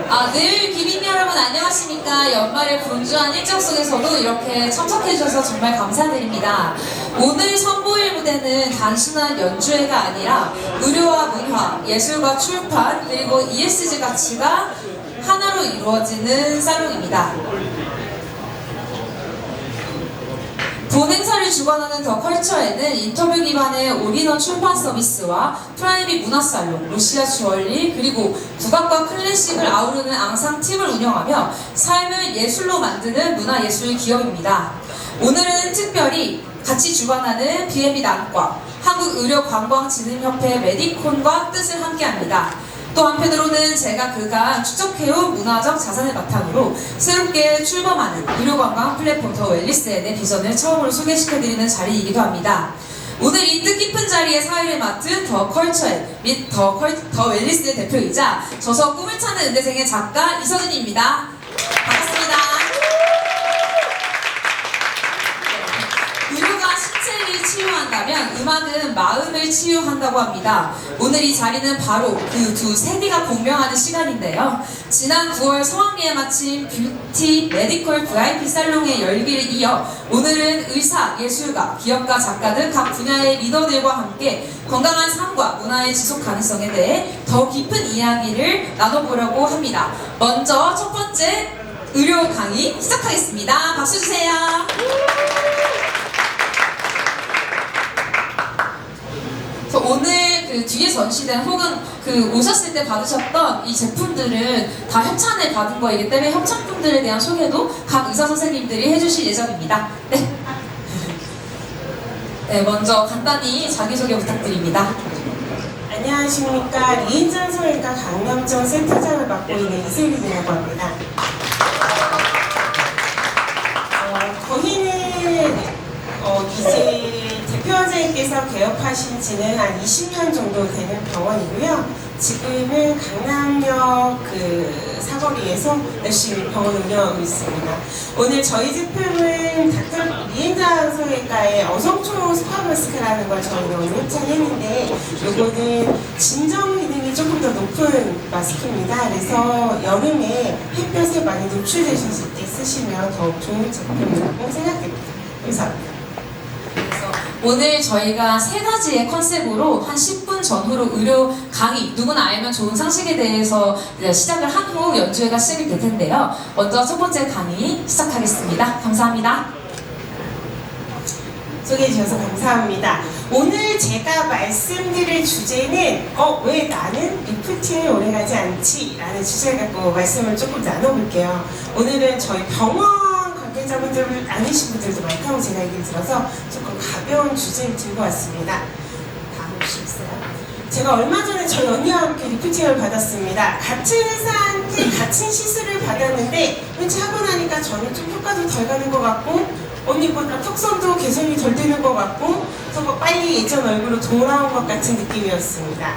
늘 기빈 여러분 안녕하십니까. 연말의 분주한 일정 속에서도 이렇게 참석해주셔서 정말 감사드립니다. 오늘 선보일 무대는 단순한 연주회가 아니라 의료와 문화, 예술과 출판, 그리고 ESG 가치가 하나로 이루어지는 살롱입니다. 본 행사를 주관하는 더 컬처에는 인터뷰 기반의 올인원 출판 서비스와 프라이빗 문화살롱, 루시아 주얼리, 그리고 국악과 클래식을 아우르는 앙상 팀을 운영하며 삶을 예술로 만드는 문화예술 기업입니다. 오늘은 특별히 같이 주관하는 B&B 안과, 한국의료관광진흥협회 메디콘과 뜻을 함께합니다. 또 한편으로는 제가 그간 축적해온 문화적 자산을 바탕으로 새롭게 출범하는 의료관광 플랫폼 더 웰리스에 대해 비전을 처음으로 소개시켜드리는 자리이기도 합니다. 오늘 이 뜻깊은 자리에 사회를 맡은 더 컬처의 및 더 웰리스의 대표이자 저서 꿈을 찾는 은대생의 작가 이서준입니다. 반갑습니다. 의료가 신체를 치유한다면 음악은 마음을 치유한다고 합니다. 오늘 이 자리는 바로 그 두 세계가 공명하는 시간인데요. 지난 9월 성황리에 마친 뷰티 메디컬 VIP 살롱의 열기를 이어 오늘은 의사, 예술가, 기업가, 작가 등 각 분야의 리더들과 함께 건강한 삶과 문화의 지속 가능성에 대해 더 깊은 이야기를 나눠보려고 합니다. 먼저 첫 번째 의료 강의 시작하겠습니다. 박수 주세요. 오늘 그 뒤에 전시된 혹은 그 오셨을 때 받으셨던 이 제품들은 다 협찬을 받은 거이기 때문에 협찬품들에 대한 소개도 각 의사 선생님들이 해주실 예정입니다. 네, 먼저 간단히 자기소개 부탁드립니다. 안녕하십니까. 리인전 성형외과 강남점 센터장을 맡고 있는 이세린이라고 합니다. 저희는 이제 대표원장님께서 개업하신 지는 한 20년 정도 되는 병원이고요. 지금은 강남역 사거리에서 열심히 병원 운영하고 있습니다. 오늘 저희 제품은 닥터 리엔장 성형외과의 어성초 스파 마스크라는 걸 저희가 오늘 협찬했는데 이거는 진정 기능이 조금 더 높은 마스크입니다. 그래서 여름에 햇볕에 많이 노출되셨을 때 쓰시면 더욱 좋은 제품이라고 생각됩니다. 감사합니다. 오늘 저희가 세 가지의 컨셉으로 한 10분 전후로 의료 강의, 누구나 알면 좋은 상식에 대해서 시작을 한 후 연주회가 시작이 될 텐데요. 먼저 첫 번째 강의 시작하겠습니다. 감사합니다. 소개해 주셔서 감사합니다. 오늘 제가 말씀드릴 주제는 왜 나는 리프팅을 오래가지 않지? 라는 주제를 갖고 말씀을 조금 나눠볼게요. 오늘은 저희 병원 관계자분들 아니신 분들도 많다고 제가 얘기를 들어서 조금 가벼운 주제를 들고 왔습니다. 다음 보시겠어요? 제가 얼마 전에 저희 언니와 함께 리프팅을 받았습니다. 같은 의사한테 같은 시술을 받았는데 왠지 하고 나니까 저는 좀 효과도 덜 가는 것 같고 언니보다 턱선도 개선이 덜 되는 것 같고 더 빨리 예전 얼굴로 돌아온 것 같은 느낌이었습니다.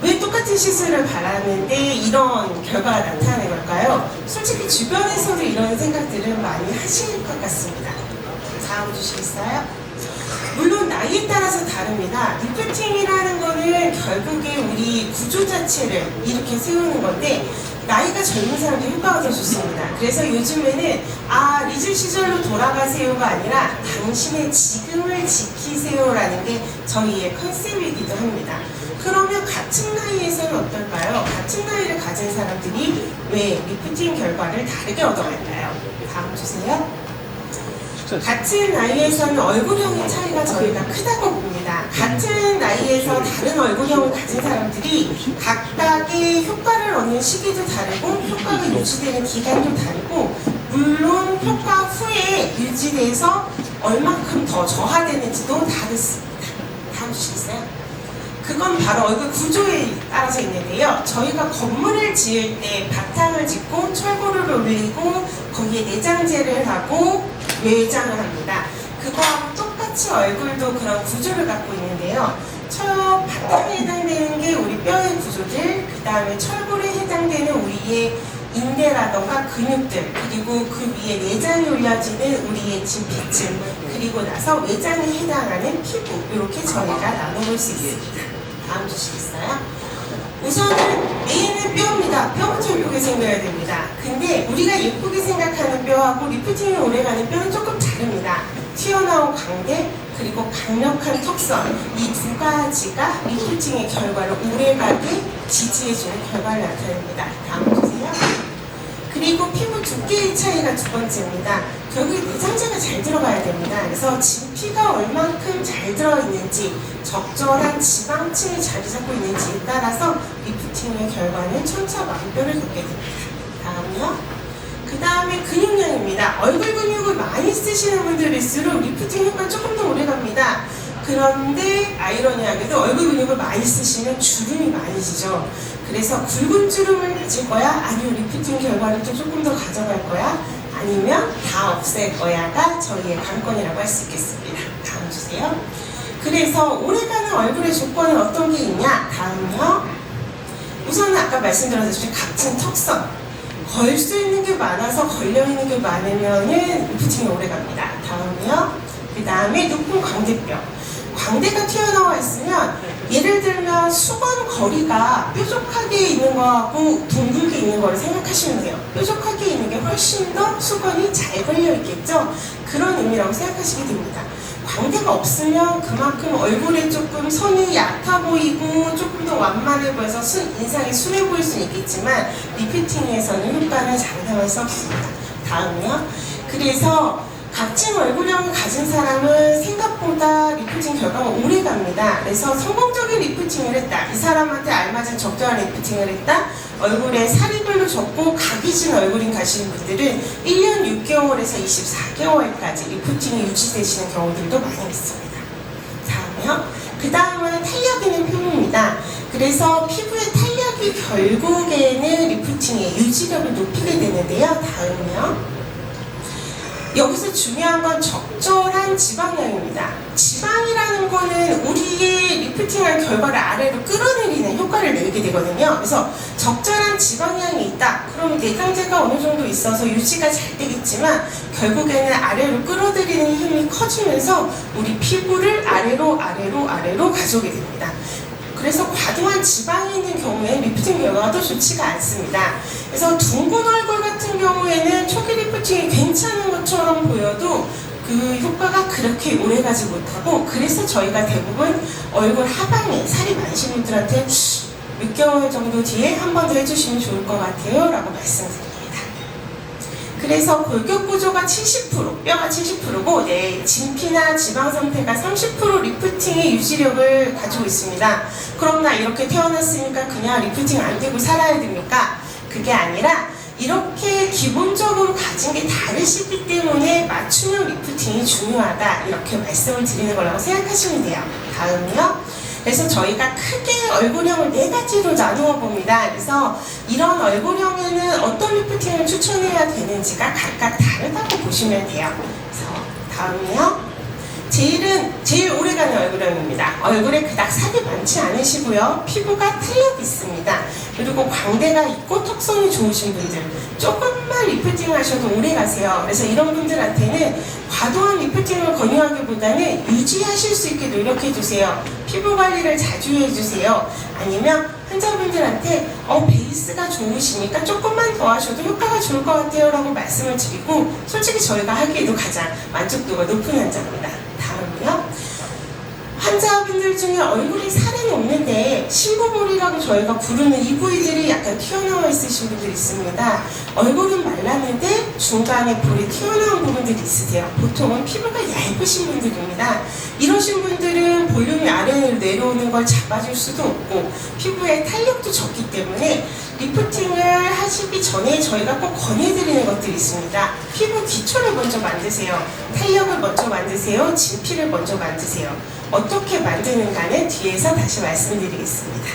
왜 똑같은 시술을 받았는데 이런 결과가 나타나는 걸까요? 솔직히 주변에서도 이런 생각들을 많이 하실 것 같습니다. 다음 주시겠어요? 물론 나이에 따라서 다릅니다. 리프팅이라는 거는 결국에 우리 구조 자체를 이렇게 세우는 건데 나이가 젊은 사람도 효과가 더 좋습니다. 그래서 요즘에는 리즐 시절로 돌아가세요가 아니라 당신의 지금을 지키세요라는 게 저희의 컨셉이기도 합니다. 그러면 같은 나이에서는 어떨까요? 같은 나이를 가진 사람들이 왜 리프팅 결과를 다르게 얻어갈까요? 다음 주세요. 같은 나이에서는 얼굴형의 차이가 저희가 크다고 봅니다. 같은 나이에서 다른 얼굴형을 가진 사람들이 각각의 효과를 얻는 시기도 다르고 효과가 유지되는 기간도 다르고 물론 효과 후에 유지돼서 얼만큼 더 저하되는지도 다르습니다. 다음 주시겠어요? 그건 바로 얼굴 구조에 따라서 있는데요. 저희가 건물을 지을 때 바탕을 짓고 철골을 올리고 거기에 내장재를 하고 외장을 합니다. 그거하고 똑같이 얼굴도 그런 구조를 갖고 있는데요. 바탕에 해당되는 게 우리 뼈의 구조들, 그 다음에 철골에 해당되는 우리의 인대라던가 근육들, 그리고 그 위에 내장이 올려지는 우리의 진피층, 그리고 나서 외장에 해당하는 피부, 이렇게 저희가 나눠볼 수 있습니다. 다음 주시겠어요? 우선은 메인은 뼈입니다. 뼈부터 예쁘게 생겨야 됩니다. 근데 우리가 예쁘게 생각하는 뼈하고 리프팅이 오래가는 뼈는 조금 다릅니다. 튀어나온 광대 그리고 강력한 턱선 이 두 가지가 리프팅의 결과를 오래가게 지지해주는 결과를 나타냅니다. 다음 주세요. 그리고 피부 두께의 차이가 두 번째입니다. 결국에 내장재가 잘 들어가야 됩니다. 그래서 진피가 얼만큼 잘 들어있는지 적절한 지방층이 자리 잡고 있는지에 따라서 리프팅의 결과는 천차만별을 겪게 됩니다. 다음이요. 그 다음에 근육량입니다. 얼굴 근육을 많이 쓰시는 분들일수록 리프팅 효과가 조금 더 오래갑니다. 그런데 아이러니하게도 얼굴 근육을 많이 쓰시면 주름이 많이 지죠. 그래서 굵은 주름을 가질 거야? 아니면 리프팅 결과를 또 조금 더 가져갈 거야? 아니면 다 없앨 거야가 저희의 관건이라고 할 수 있겠습니다. 다음 주세요. 그래서 오래가는 얼굴의 조건은 어떤 게 있냐? 다음요. 우선은 아까 말씀드렸듯이 각진 턱선. 걸 수 있는 게 많아서 걸려있는 게 많으면은 리프팅이 오래갑니다. 다음이요. 그 다음에 높은 광대뼈. 광대가 튀어나와 있으면 예를 들면 수건 거리가 뾰족하게 있는 거하고 둥글게 있는 거를 생각하시면 돼요. 뾰족하게 있는 게 훨씬 더 수건이 잘 걸려 있겠죠? 그런 의미라고 생각하시게 됩니다. 광대가 없으면 그만큼 얼굴에 조금 선이 얕아 보이고 조금 더 완만해 보여서 인상이 순해 보일 수는 있겠지만 리프팅에서는 효과는 장담할 수 없습니다. 다음이요. 그래서 각진 얼굴형을 가진 사람은 생각보다 리프팅 결과가 오래 갑니다. 그래서 성공적인 리프팅을 했다. 이 사람한테 알맞은 적절한 리프팅을 했다. 얼굴에 살이 별로 적고 각이 진 얼굴인 가시는 분들은 1년 6개월에서 24개월까지 리프팅이 유지되시는 경우들도 많이 있습니다. 다음이요. 그 다음은 탄력 있는 피부입니다. 그래서 피부의 탄력이 결국에는 리프팅의 유지력을 높이게 되는데요. 다음이요. 여기서 중요한 건 적절한 지방량입니다. 지방이라는 거는 우리의 리프팅한 결과를 아래로 끌어내리는 효과를 내게 되거든요. 그래서 적절한 지방량이 있다. 그럼 내장재가 어느 정도 있어서 유지가 잘 되겠지만 결국에는 아래로 끌어들이는 힘이 커지면서 우리 피부를 아래로 가져오게 됩니다. 그래서 과도한 지방이 있는 경우에 리프팅 결과가 또 좋지가 않습니다. 그래서 둥근 얼굴 같은 경우에는 초기 리프팅이 괜찮은 것처럼 보여도 그 효과가 그렇게 오래가지 못하고 그래서 저희가 대부분 얼굴 하방에 살이 많으신 분들한테 6개월 정도 뒤에 한 번 더 해주시면 좋을 것 같아요 라고 말씀드립니다. 그래서 골격 구조가 70%, 뼈가 70%고 진피나 지방 상태가 30% 리프팅의 유지력을 가지고 있습니다. 그럼 나 이렇게 태어났으니까 그냥 리프팅 안 되고 살아야 됩니까? 그게 아니라 이렇게 기본적으로 가진 게 다르시기 때문에 맞춤형 리프팅이 중요하다 이렇게 말씀을 드리는 거라고 생각하시면 돼요. 다음이요. 그래서 저희가 크게 얼굴형을 4가지로 나누어 봅니다. 그래서 이런 얼굴형에는 어떤 리프팅을 추천해야 되는지가 각각 다르다고 보시면 돼요. 그래서 다음이요. 제일 오래가는 얼굴형입니다. 얼굴에 그닥 살이 많지 않으시고요. 피부가 탄력이 있습니다. 그리고 광대가 있고 턱선이 좋으신 분들 조금만 리프팅 하셔도 오래 가세요. 그래서 이런 분들한테는 과도한 리프팅을 권유하기보다는 유지하실 수 있게 노력해 주세요. 피부 관리를 자주 해주세요. 아니면 환자분들한테 베이스가 좋으시니까 조금만 더 하셔도 효과가 좋을 것 같아요 라고 말씀을 드리고 솔직히 저희가 하기에도 가장 만족도가 높은 환자입니다. 다음이요. 환자분들 중에 얼굴에 살은 없는데 신부볼이라고 저희가 부르는 이 부위들이 약간 튀어나와 있으신 분들이 있습니다. 얼굴은 말랐는데 중간에 볼이 튀어나온 부분들이 있으세요. 보통은 피부가 얇으신 분들입니다. 이러신 분들은 볼륨이 아래로 내려오는 걸 잡아줄 수도 없고 피부에 탄력도 적기 때문에 리프팅을 하시기 전에 저희가 꼭 권해드리는 것들이 있습니다. 피부 기초를 먼저 만드세요. 탄력을 먼저 만드세요. 진피를 먼저 만드세요. 어떻게 만드는가는 뒤에서 다시 말씀드리겠습니다.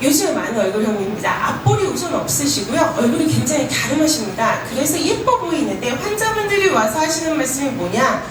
요즘 많은 얼굴형입니다. 앞볼이 우선 없으시고요. 얼굴이 굉장히 갸름하십니다. 그래서 예뻐 보이는데 환자분들이 와서 하시는 말씀이 뭐냐?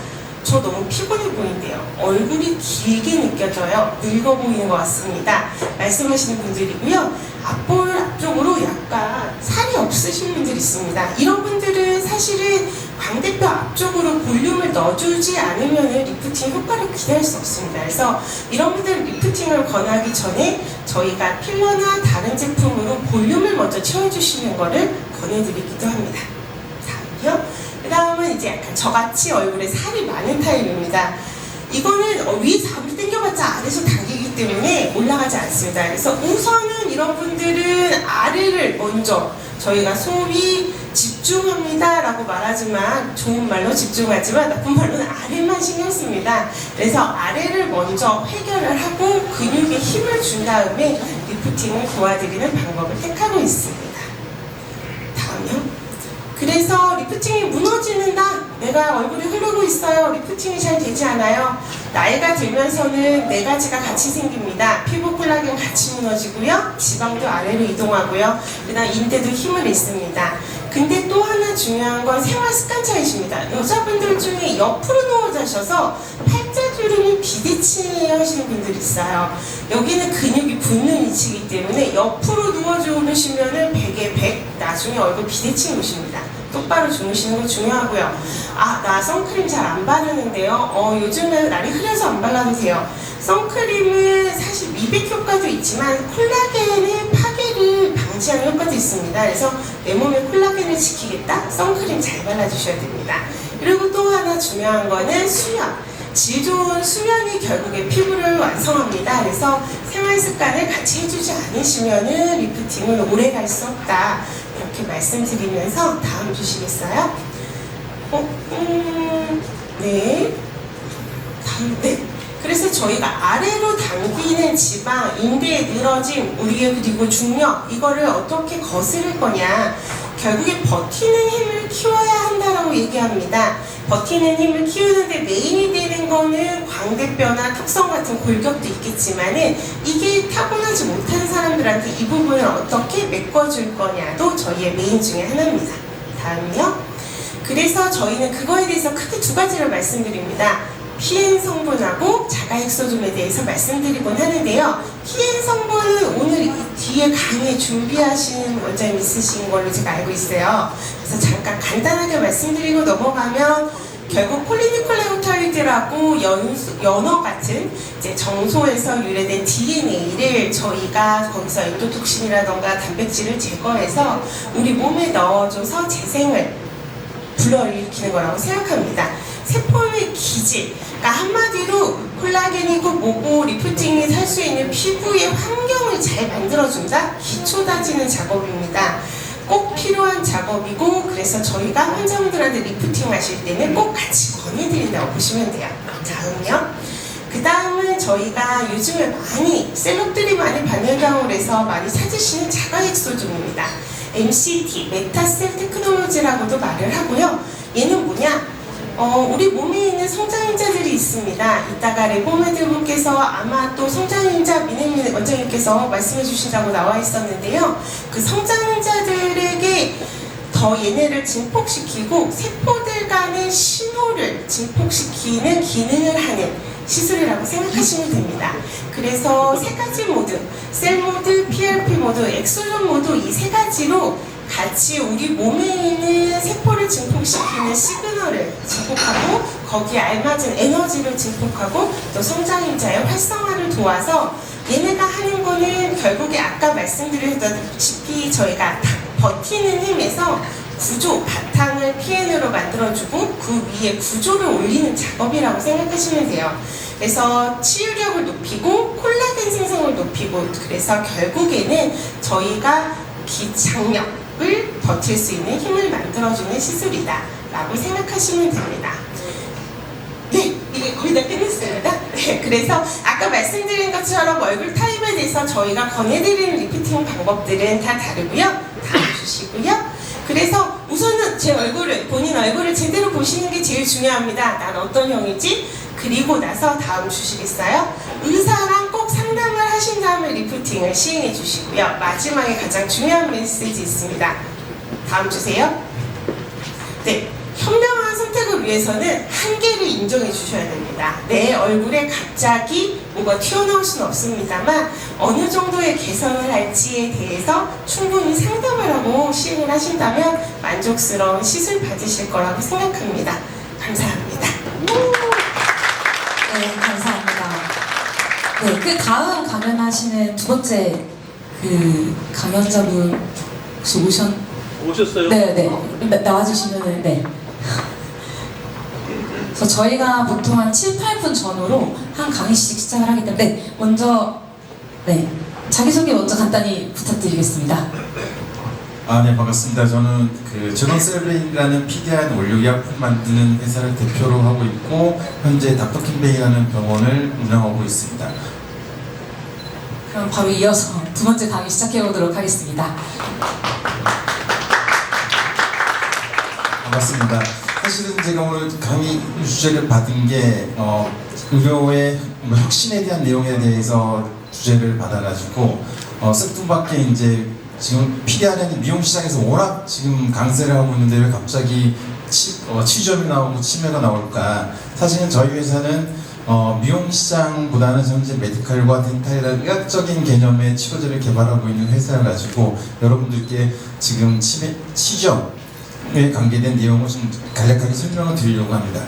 저 너무 피곤해 보이는데요. 얼굴이 길게 느껴져요. 늙어 보이는 것 같습니다. 말씀하시는 분들이고요. 앞볼 앞쪽으로 약간 살이 없으신 분들이 있습니다. 이런 분들은 사실 사실은 광대뼈 앞쪽으로 볼륨을 넣어주지 않으면 리프팅 효과를 기대할 수 없습니다. 그래서 이런 분들 리프팅을 권하기 전에 저희가 필러나 다른 제품으로 볼륨을 먼저 채워주시는 것을 권해드리기도 합니다. 다음요. 그 다음은 이제 약간 저같이 얼굴에 살이 많은 타입입니다. 이거는 위에서 아무리 당겨봤자 아래에서 당기기 때문에 올라가지 않습니다. 그래서 우선은 이런 분들은 아래를 먼저 저희가 소위 집중합니다 라고 말하지만 좋은 말로 집중하지만 나쁜 말로는 아래만 신경 씁니다. 그래서 아래를 먼저 해결을 하고 근육에 힘을 준 다음에 리프팅을 도와드리는 방법을 택하고 있습니다. 다음요. 그래서 리프팅이 무너지는다. 내가 얼굴이 흐르고 있어요. 리프팅이 잘 되지 않아요. 나이가 들면서는 네 가지가 같이 생깁니다. 피부 콜라겐 같이 무너지고요. 지방도 아래로 이동하고요. 그 다음 인대도 힘을 잃습니다. 근데 또 하나 중요한 건 생활 습관 차이십니다. 여자분들 중에 옆으로 누워 자셔서 팔자주름이 비대칭 하시는 분들이 있어요. 여기는 근육이 붙는 위치이기 때문에 옆으로 누워 주무시면은 100에 100 나중에 얼굴 비대칭 오십니다. 똑바로 주무시는 거 중요하고요. 아, 나 선크림 잘 안 바르는데요. 요즘은 날이 흐려서 안 발라도 돼요. 선크림은 사실 미백 효과도 있지만 콜라겐의 파괴를 방지하는 효과도 있습니다. 그래서 내 몸에 콜라겐을 지키겠다? 선크림 잘 발라주셔야 됩니다. 그리고 또 하나 중요한 거는 수면. 질 좋은 수면이 결국에 피부를 완성합니다. 그래서 생활 습관을 같이 해주지 않으시면은 리프팅은 오래 갈 수 없다. 이렇게 말씀드리면서 다음 주시겠어요? 네. 다음, 네. 그래서 저희가 아래로 당기는 지방, 인대의 늘어짐, 우리의 그리고 중력, 이거를 어떻게 거스를 거냐. 결국에 버티는 힘을 키워야 한다라고 얘기합니다. 버티는 힘을 키우는데 메인이 되는 거는 광대뼈나 턱선 같은 골격도 있겠지만은 이게 타고나지 못한 사람들한테 이 부분을 어떻게 메꿔줄 거냐도 저희의 메인 중에 하나입니다. 다음이요. 그래서 저희는 그거에 대해서 크게 두 가지를 말씀드립니다. PN 성분하고 자가액소좀에 대해서 말씀드리곤 하는데요. PN 성분은 오늘 이 뒤에 강의 준비하신 원장님 있으신 걸로 제가 알고 있어요. 그래서 잠깐 간단하게 말씀드리고 넘어가면 결국 폴리니콜레오타이드라고 연어 같은 이제 정소에서 유래된 DNA를 저희가 거기서 엔도톡신이라던가 단백질을 제거해서 우리 몸에 넣어줘서 재생을 불러일으키는 거라고 생각합니다. 세포의 기질, 그러니까 한마디로 콜라겐이고 뭐고 리프팅이 살 수 있는 피부의 환경을 잘 만들어준다? 기초 다지는 작업입니다. 꼭 필요한 작업이고 그래서 저희가 환자분들한테 리프팅 하실 때는 꼭 같이 권해드린다고 보시면 돼요. 다음요. 그 다음은 저희가 요즘에 많이 셀럽들이 많이 받는다고 해서 많이 찾으시는 자가액소좀입니다. MCT, 메타셀 테크놀로지라고도 말을 하고요. 얘는 뭐냐? 우리 몸에 있는 성장인자들이 있습니다. 이따가 레보메드 분께서 아마 또 성장인자 민혜민 원장님께서 말씀해 주신다고 나와 있었는데요. 그 성장인자들에게 더 얘네를 증폭시키고 세포들 간의 신호를 증폭시키는 기능을 하는 시술이라고 생각하시면 됩니다. 그래서 세 가지 모드, 셀 모드, PRP 모드, 엑소존 모드 이 세 가지로 같이 우리 몸에 있는 세포를 증폭시키는 시그널을 증폭하고 거기에 알맞은 에너지를 증폭하고 또 성장인자의 활성화를 도와서 얘네가 하는 거는 결국에 아까 말씀드렸다시피 저희가 버티는 힘에서 구조, 바탕을 PN으로 만들어주고 그 위에 구조를 올리는 작업이라고 생각하시면 돼요. 그래서 치유력을 높이고 콜라겐 생성을 높이고 그래서 결국에는 저희가 기장력을 버틸 수 있는 힘을 만들어주는 시술이다 라고 생각하시면 됩니다. 네, 이게 거의 다 끝냈습니다. 네, 그래서 아까 말씀드린 것처럼 얼굴 타입에 대해서 저희가 권해드리는 리프팅 방법들은 다 다르고요. 다음 주시고요. 그래서 우선은 제 얼굴을, 본인 얼굴을 제대로 보시는 게 제일 중요합니다. 난 어떤 형이지? 그리고 나서 다음 주시겠어요? 의사랑 꼭 상담을 하신 다음에 리프팅을 시행해 주시고요. 마지막에 가장 중요한 메시지 있습니다. 다음 주세요. 네, 현명한 선택을 위해서는 한계를 인정해 주셔야 됩니다. 내 얼굴에 갑자기 뭐가 튀어나올 수는 없습니다만 어느 정도의 개선을 할지에 대해서 충분히 상담을 하고 시행을 하신다면 만족스러운 시술 받으실 거라고 생각합니다. 감사합니다. 네, 감사합니다. 네, 그 다음 강연하시는 두 번째 그 강연자분 혹시 오셨어요? 네, 나와주시면은, 네. 그래서 저희가 보통 한 7, 8분 전후로 한 강의씩 시작을 하기 때문에, 네, 먼저, 네, 자기소개 먼저 간단히 부탁드리겠습니다. 네, 반갑습니다. 저는 그 제논셀베이라는 PD한 원료의약품 만드는 회사를 대표로 하고 있고, 현재 닥터킴베이라는 병원을 운영하고 있습니다. 그럼 바로 이어서 두 번째 강의 시작해보도록 하겠습니다. 반갑습니다. 사실은 제가 오늘 강의 주제를 받은 게 의료의 혁신에 대한 내용에 대해서 주제를 받아가지고 뜻밖에 이제 지금 PDR은 미용 시장에서 워낙 지금 강세를 하고 있는데 왜 갑자기 치점이 나오고 치매가 나올까? 사실은 저희 회사는 미용 시장보다는 현재 메디컬과 덴탈이라는 의학적인 개념의 치료제를 개발하고 있는 회사를 가지고 여러분들께 지금 치점에 관계된 내용을 좀 간략하게 설명을 드리려고 합니다.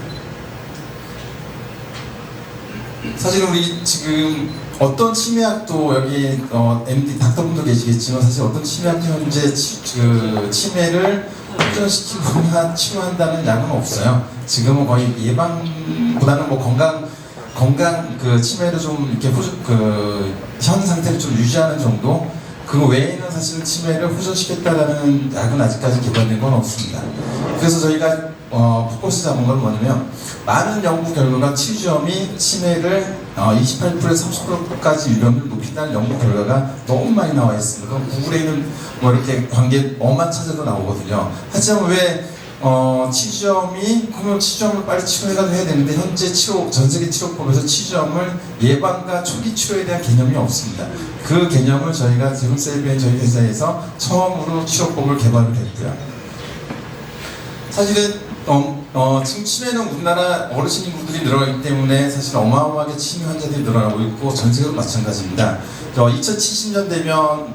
사실 우리 지금 어떤 치매약도 여기 MD 닥터분도 계시겠지만 사실 어떤 치매약도 현재 치매를 호전시키거나 치료한다는 약은 없어요. 지금은 거의 예방보다는 뭐 건강 그 치매를 좀 이렇게 현 상태를 좀 유지하는 정도. 그 외에는 사실은 치매를 호전시켰다라는 약은 아직까지 개발된 건 없습니다. 그래서 저희가 포커스 잡은 건 뭐냐면 많은 연구 결과가 치주염이 치매를 28%에서 30%까지 위험을 높인다는 연구 결과가 너무 많이 나와 있습니다. 구글에는 뭐 이렇게 관계 엄한 찾아도 나오거든요. 하지만 왜 그러면 치주염을 빨리 치료해야 되는데 현재 전 세계 치료법에서 치주염을 예방과 초기 치료에 대한 개념이 없습니다. 그 개념을 저희가 제논셀베이 저희 회사에서 처음으로 치료법을 개발을 했고요. 사실은 지금 치매는 우리나라 어르신 인구들이 늘어나기 때문에 사실 어마어마하게 치매 환자들이 늘어나고 있고 전 세계도 마찬가지입니다. 2070년 되면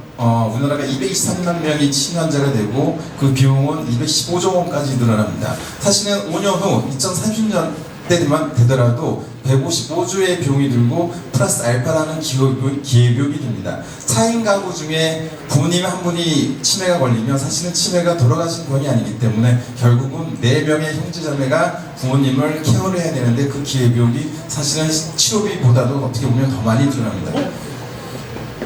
우리나라가 223만 명이 치매 환자가 되고 그 비용은 215조 원까지 늘어납니다. 사실은 5년 후 2030년 때만 되더라도 155조의 비용이 들고 플러스 알파라는 기회비용이 듭니다. 4인 가구 중에 부모님 한 분이 치매가 걸리면 사실은 치매가 돌아가신 건이 아니기 때문에 결국은 4명의 형제자매가 부모님을 케어를 해야 되는데 그 기회비용이 사실은 치료비보다도 어떻게 보면 더 많이 들어갑니다.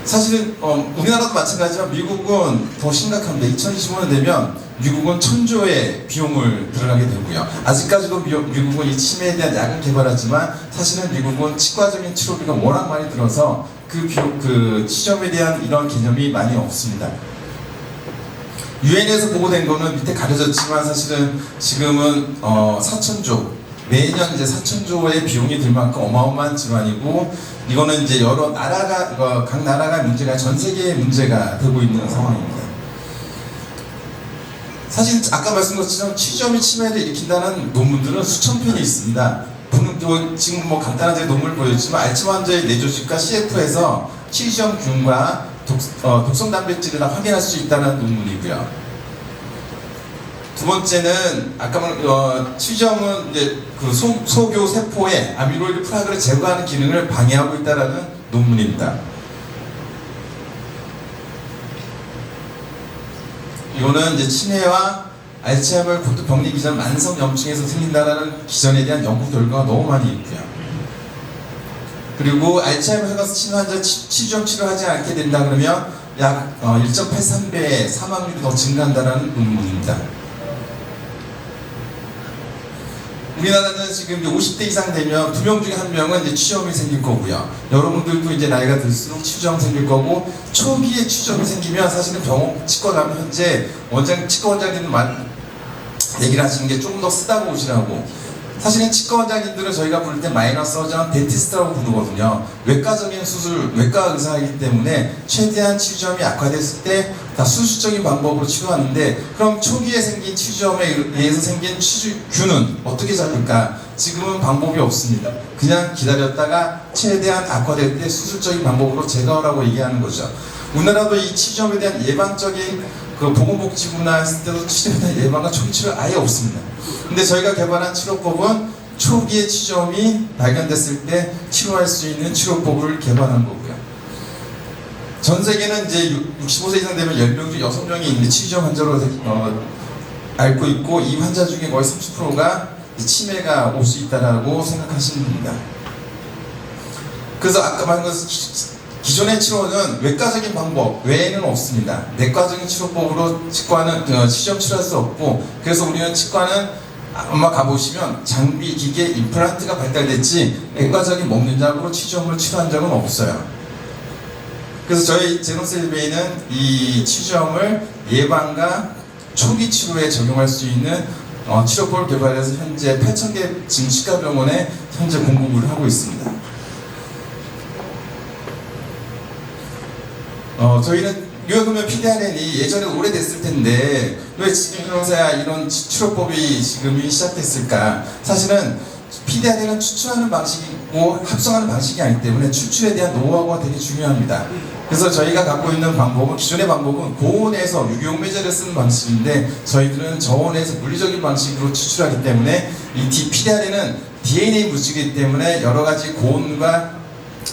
사실은 우리나라도 마찬가지지만 미국은 더 심각합니다. 2025년 되면 미국은 1000조의 비용을 들어가게 되고요. 아직까지도 미국은 이 치매에 대한 약을 개발하지만 사실은 미국은 치과적인 치료비가 워낙 많이 들어서 그 치점에 대한 이런 개념이 많이 없습니다. 유엔에서 보고된 거는 밑에 가려졌지만 사실은 지금은 4,000조 매년 이제 4,000조의 비용이 들 만큼 어마어마한 질환이고 이거는 이제 여러 나라가 각 나라가 문제가 전 세계의 문제가 되고 있는 상황입니다. 사실 아까 말씀드린 것처럼 치주염이 치매를 일으킨다는 논문들은 수천 편이 있습니다. 지금 뭐 간단하게 논문을 보여줬지만 알츠하이머 환자의 뇌조직과 CF에서 치주염균과 독성 단백질을 확인할 수 있다는 논문이고요. 두 번째는 아까 치주염은 이제 그 소교 세포의 아밀로이드 플라그를 제거하는 기능을 방해하고 있다는 논문입니다. 이거는 이제 치매와 알츠하이머 고토 병리 기전 만성 염증에서 생긴다라는 기전에 대한 연구 결과가 너무 많이 있고요. 그리고 알츠하이머 혈관 치매 환자 치주염 치료하지 않게 된다 그러면 약 1.83배의 사망률이 더 증가한다는 논문입니다. 우리나라는 지금 50대 이상 되면 2명 중에 1명은 이제 치주염이 생길 거고요. 여러분들도 이제 나이가 들수록 치주염 생길 거고 초기에 치주염이 생기면 사실은 병원 치과 가면 현재 치과 원장님들 얘기를 하시는 게 조금 더 쓰다고 오시라고. 사실은 치과 원장님들은 저희가 부를 때 마이너 서전, 덴티스트라고 부르거든요. 외과적인 수술, 외과 의사이기 때문에 최대한 치주염이 악화됐을 때 다 수술적인 방법으로 치료하는데 그럼 초기에 생긴 치주염에 의해서 생긴 치주균은 어떻게 잡을까? 지금은 방법이 없습니다. 그냥 기다렸다가 최대한 악화될 때 수술적인 방법으로 제거하라고 얘기하는 거죠. 우리나라도 이 치주염에 대한 예방적인 그 보건복지부나 했을 때도 치주염에 대한 예방과 초기 치료 아예 없습니다. 근데 저희가 개발한 치료법은 초기에 치주염이 발견됐을 때 치료할 수 있는 치료법을 개발한 거고요. 전 세계는 이제 65세 이상 되면 10명 중 6명이 있는 치주염 환자로 앓고 있고 이 환자 중에 거의 30%가 치매가 올 수 있다라고 생각하시면 됩니다. 그래서 아까 말한 것은 기존의 치료는 외과적인 방법 외에는 없습니다. 내과적인 치료법으로 치주염 치료할 수 없고 그래서 우리는 치과는 아마 가보시면 장비, 기계, 임플란트가 발달됐지 외과적인 먹는 약으로 치주염을 치료한 적은 없어요. 그래서 저희 제노셀베이는 이 치주염을 예방과 초기 치료에 적용할 수 있는 치료법을 개발해서 현재 8,000개 증시가병원에 현재 공급을 하고 있습니다. 저희는 그러면 PDRN이 예전에 오래됐을 텐데 왜 지금 현재야 이런 치료법이 지금이 시작됐을까? 사실은 PDRN은 추출하는 방식이고 합성하는 방식이 아니기 때문에 추출에 대한 노하우가 되게 중요합니다. 그래서 저희가 갖고 있는 방법은 기존의 방법은 고온에서 유기용매제를 쓰는 방식인데 저희들은 저온에서 물리적인 방식으로 추출하기 때문에 이 PDRN은 DNA 물질이기 때문에 여러 가지 고온과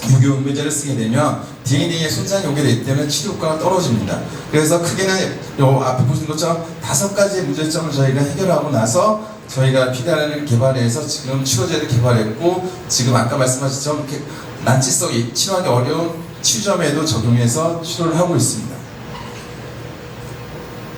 유기용매제를 쓰게 되면 DNA에 손상이 오게 되기 때문에 치료 효과가 떨어집니다. 그래서 크게는 요 앞에 보시는 것처럼 5가지의 문제점을 저희가 해결하고 나서 저희가 PDRN을 개발해서 지금 치료제를 개발했고 지금 아까 말씀하신 것처럼 난치성이 치료하기 어려운 치주염에도 적용해서 치료를 하고 있습니다.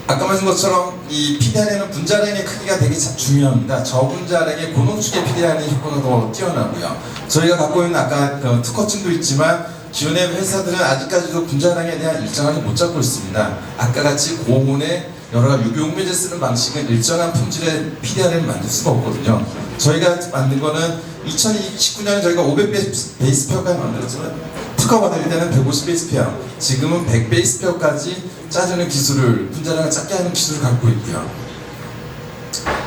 아까 말씀 것처럼 이 PDRN은 분자량의 크기가 되게 중요합니다. 저분자량의 고농축의 PDRN 효과가 더 뛰어나고요. 저희가 갖고 있는 아까 특허증도 있지만 기존의 회사들은 아직까지도 분자량에 대한 일정하게 못 잡고 있습니다. 아까 같이 고온에 여러 가지 유기용매제 쓰는 방식은 일정한 품질의 PDRN을 만들 수가 없거든요. 저희가 만든 거는 2019년에 저희가 500베이스 페어까지 만들었지만 특허 받을 때는 150베이스 페어, 지금은 100베이스 페어까지 짜주는 기술을, 분자량을 작게 하는 기술을 갖고 있고요.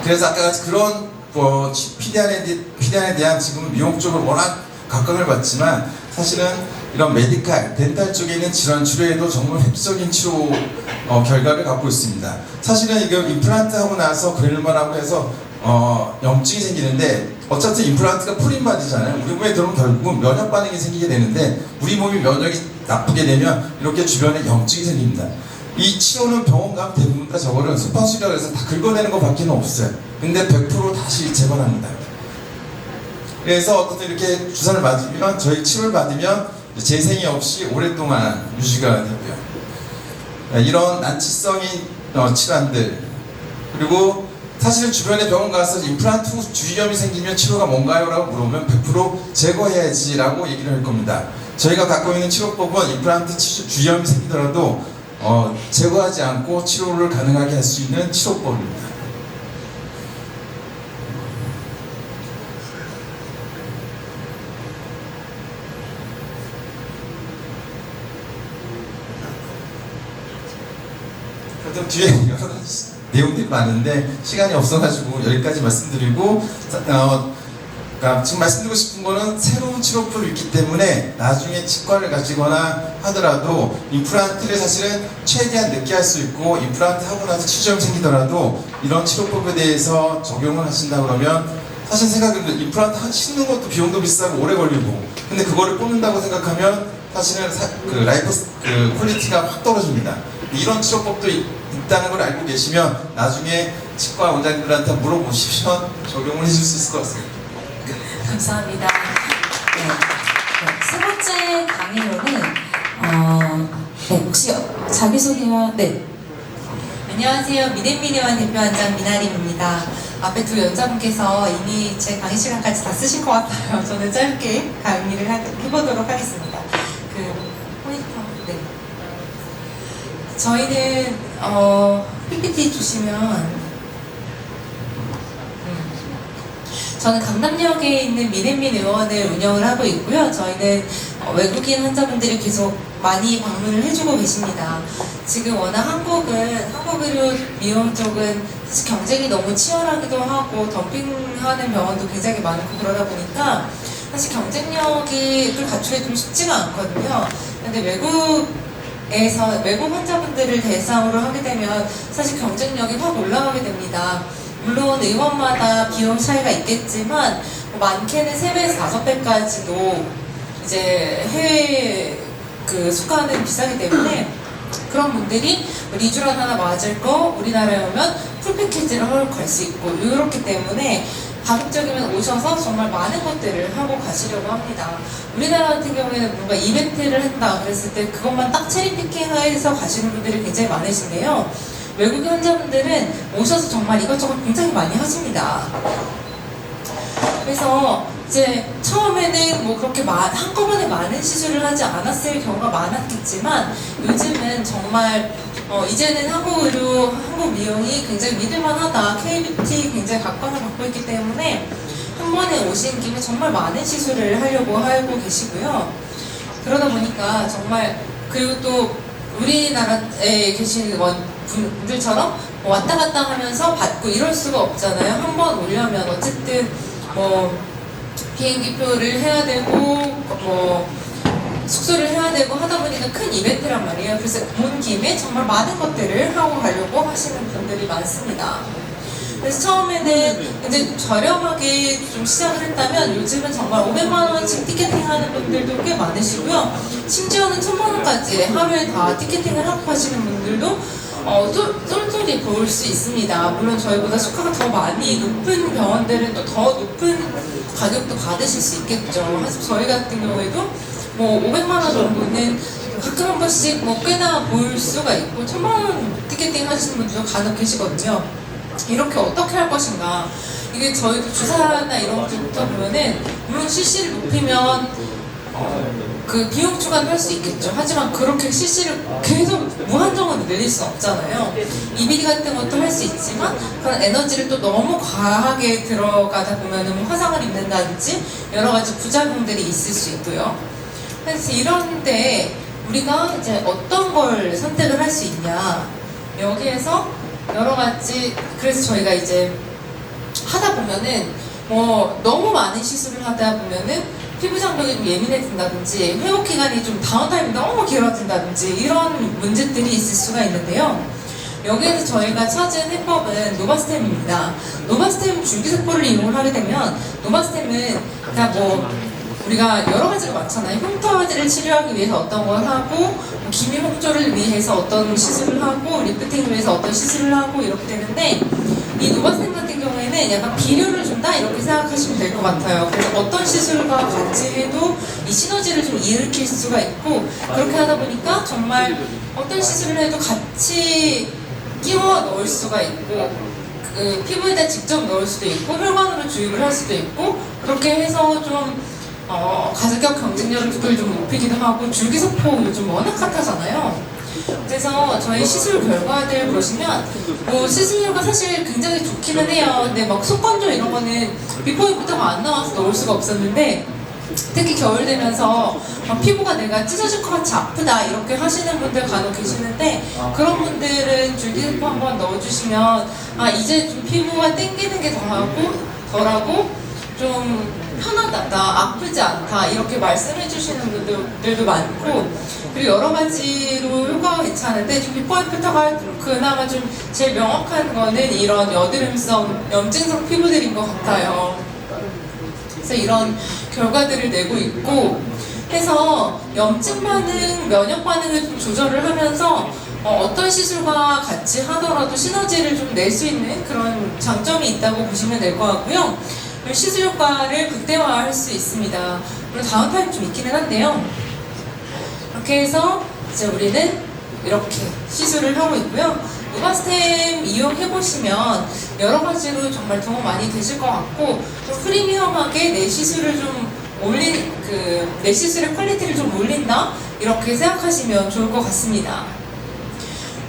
그래서 아까 같이 그런 PDRN에 대한 지금 미용 쪽으로 워낙 각광을 받지만 사실은 이런 메디칼, 덴탈 쪽에 있는 질환 치료에도 정말 획기적인 치료 결과를 갖고 있습니다. 사실은 이거 임플란트 하고 나서 그레놀만하고 해서 염증이 생기는데 어차피 임플란트가 풀인바디잖아요. 우리 몸에 들어오면 결국은 면역 반응이 생기게 되는데 우리 몸이 면역이 나쁘게 되면 이렇게 주변에 염증이 생깁니다. 이 치료는 병원 가면 대부분 다 저거를 소파수라고 해서 다 긁어내는 것밖에 없어요. 근데 100% 다시 재발합니다. 그래서 어떻게 이렇게 주사를 맞으면 저희 치료를 받으면 재생이 없이 오랫동안 유지가 되고요. 이런 난치성인 질환들 그리고 사실 주변에 병원 가서 임플란트 후 주위염이 생기면 치료가 뭔가요? 라고 물어보면 100% 제거해야지 라고 얘기를 할 겁니다. 저희가 갖고 있는 치료법은 임플란트 주위염이 생기더라도 제거하지 않고 치료를 가능하게 할 수 있는 치료법입니다. 그럼 뒤에 여러 가지 내용들이 많은데 시간이 없어가지고 여기까지 말씀드리고 지금 말씀드리고 싶은 거는 새로운 치료법이 있기 때문에 나중에 치과를 가시거나 하더라도 임플란트를 사실은 최대한 늦게 할 수 있고 임플란트 하고 나서 치주염이 생기더라도 이런 치료법에 대해서 적용을 하신다 그러면 사실 생각해보면 임플란트 씻는 것도 비용도 비싸고 오래 걸리고 근데 그거를 뽑는다고 생각하면 사실은 퀄리티가 확 떨어집니다. 이런 치료법도 있다는 걸 알고 계시면 나중에 치과 원장님들한테 물어보시면 적용을 해줄 수 있을 것 같습니다. 감사합니다. 세 번째 강의로는 혹시 자기소개와 안녕하세요. 미네미네원 대표원장 미나림입니다. 앞에 두 연자분께서 이미 제 강의 시간까지 다 쓰신 것 같아요. 저는 짧게 강의를 해보도록 하겠습니다. 저희는 PPT 주시면 저는 강남역에 있는 미네민 의원을 운영을 하고 있고요. 저희는 외국인 환자분들이 계속 많이 방문을 해주고 계십니다. 지금 워낙 한국 의료 미용 쪽은 사실 경쟁이 너무 치열하기도 하고 덤핑하는 병원도 굉장히 많고 그러다 보니까 사실 경쟁력을 갖추기 좀 쉽지가 않거든요. 근데 외국 환자분들을 대상으로 하게 되면 사실 경쟁력이 확 올라가게 됩니다. 물론 의원마다 비용 차이가 있겠지만 많게는 3배에서 5배까지도 이제 해외 수가는 비싸기 때문에 그런 분들이 리쥬란 하나 맞을 거 우리나라에 오면 풀 패키지를 하러 갈 수 있고 이렇기 때문에 가급적이면 오셔서 정말 많은 것들을 하고 가시려고 합니다. 우리나라 같은 경우에는 뭔가 이벤트를 한다 그랬을 때 그것만 딱 체리 피킹해서 가시는 분들이 굉장히 많으신데요. 외국인 환자분들은 오셔서 정말 이것저것 굉장히 많이 하십니다. 그래서 이제 처음에는 뭐 그렇게 한꺼번에 많은 시술을 하지 않았을 경우가 많았겠지만 요즘은 정말 이제는 한국 미용이 굉장히 믿을만하다. K-뷰티 굉장히 각광을 받고 있기 때문에 한 번에 오신 김에 정말 많은 시술을 하려고 하고 계시고요. 그러다 보니까 정말 그리고 또 우리나라에 계신 분들처럼 왔다 갔다 하면서 받고 이럴 수가 없잖아요. 한 번 오려면 어쨌든 비행기표를 해야 되고 숙소를 해야 되고 하다 보니까 큰 이벤트란 말이에요. 그래서 온 김에 정말 많은 것들을 하고 가려고 하시는 분들이 많습니다. 그래서 처음에는 이제 저렴하게 좀 시작을 했다면 요즘은 정말 500만 원씩 티켓팅하는 분들도 꽤 많으시고요. 심지어는 1000만 원까지 하루에 다 티켓팅을 하고 가시는 분들도 쏠쏠이 볼 수 있습니다. 물론 저희보다 수가가 더 많이 높은 병원들은 또 더 높은 가격도 받으실 수 있겠죠. 사실 저희 같은 경우에도 500만 원 정도는 가끔 한 번씩 꽤나 볼 수가 있고 1000만 원 티켓팅 하시는 분들도 간혹 계시거든요. 이렇게 어떻게 할 것인가. 이게 저희도 주사나 이런 것들부터 보면은 물론 CC를 높이면 그 비용 추가는 할 수 있겠죠. 하지만 그렇게 CC를 계속 무한정으로 늘릴 수 없잖아요. EBD 같은 것도 할 수 있지만 그런 에너지를 또 너무 과하게 들어가다 보면은 화상을 입는다든지 여러 가지 부작용들이 있을 수 있고요. 그래서 이런데 우리가 이제 어떤 걸 선택을 할 수 있냐. 여기에서 여러 가지 그래서 저희가 이제 하다 보면은 너무 많은 시술을 하다 보면은 피부 장벽이 좀 예민해진다든지 회복 기간이 좀 다운타임이 너무 길어진다든지 이런 문제들이 있을 수가 있는데요. 여기에서 저희가 찾은 해법은 노바스템입니다. 노바스템 줄기세포를 이용을 하게 되면 노바스템은 그냥 우리가 여러 가지가 많잖아요. 흉터를 치료하기 위해서 어떤 걸 하고 기미 홍조를 위해서 어떤 시술을 하고 리프팅을 위해서 어떤 시술을 하고 이렇게 되는데 이 노바스템 같은 경우에는 약간 비료를 준다 이렇게 생각하시면 될 것 같아요. 그래서 어떤 시술과 같이 해도 이 시너지를 좀 일으킬 수가 있고 그렇게 하다 보니까 정말 어떤 시술을 해도 같이 끼워 넣을 수가 있고 그 피부에다 직접 넣을 수도 있고 혈관으로 주입을 할 수도 있고 그렇게 해서 좀 가격 경쟁력을 좀 높이기도 하고 줄기세포 요즘 워낙 핫하잖아요. 그래서 저희 시술 결과들 보시면 시술료가 사실 굉장히 좋기는 해요. 근데 속건조 이런 거는 비포 애프터가 안 나와서 넣을 수가 없었는데 특히 겨울 되면서 피부가 내가 찢어질 것 같이 아프다 이렇게 하시는 분들 간혹 계시는데 그런 분들은 줄기세포 한번 넣어주시면 이제 좀 피부가 땡기는 게 덜하고 좀 편하다, 나 아프지 않다 이렇게 말씀해 주시는 분들도 많고 그리고 여러 가지로 효과가 괜찮은데 좀 비포 애프터가 그나마 좀 제일 명확한 거는 이런 여드름성, 염증성 피부들인 것 같아요. 그래서 이런 결과들을 내고 있고 해서 염증 반응, 면역 반응을 좀 조절을 하면서 어떤 시술과 같이 하더라도 시너지를 좀 낼 수 있는 그런 장점이 있다고 보시면 될 것 같고요. 시술 효과를 극대화할 수 있습니다. 물론 다운타임이 좀 있기는 한데요. 이렇게 해서 이제 우리는 이렇게 시술을 하고 있고요. 노바스템 이용해보시면 여러 가지로 정말 도움 많이 되실 것 같고 좀 프리미엄하게 내 시술을 좀 내 시술의 퀄리티를 좀 올린다? 이렇게 생각하시면 좋을 것 같습니다.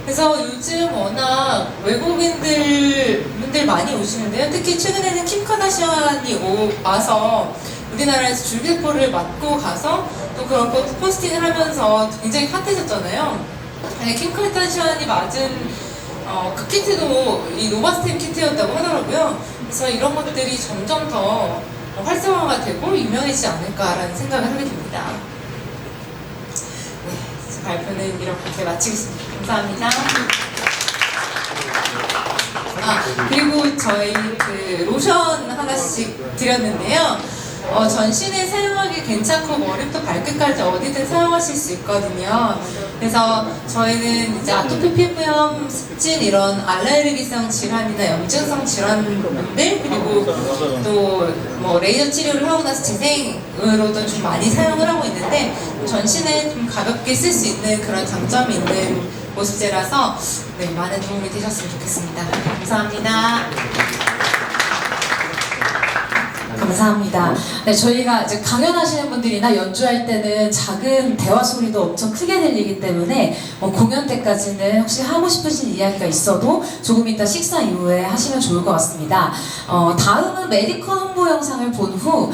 그래서 요즘 워낙 외국인분들 많이 오시는데요. 특히 최근에는 킴 카다시안이 와서 우리나라에서 줄기세포를 맞고 가서 또 그런 포스팅을 하면서 굉장히 핫해졌잖아요. 킴 카르다시안이 맞은 그 키트도 이 노바스템 키트였다고 하더라고요. 그래서 이런 것들이 점점 더 활성화가 되고 유명해지지 않을까라는 생각을 하게 됩니다. 네, 발표는 이렇게 마치겠습니다. 감사합니다. 그리고 저희 그 로션 하나씩 드렸는데요. 전신에 사용하기 괜찮고 머리부터 발끝까지 어디든 사용하실 수 있거든요. 그래서 저희는 이제 아토피 피부염, 습진 이런 알레르기성 질환이나 염증성 질환들 그리고 또 뭐 레이저 치료를 하고 나서 재생으로도 좀 많이 사용을 하고 있는데 전신에 좀 가볍게 쓸 수 있는 그런 장점이 있는 모습제라서 네, 많은 도움이 되셨으면 좋겠습니다. 감사합니다. 감사합니다. 네, 저희가 이제 강연하시는 분들이나 연주할 때는 작은 대화 소리도 엄청 크게 들리기 때문에 공연 때까지는 혹시 하고 싶으신 이야기가 있어도 조금 이따 식사 이후에 하시면 좋을 것 같습니다. 다음은 메디컨 홍보 영상을 본 후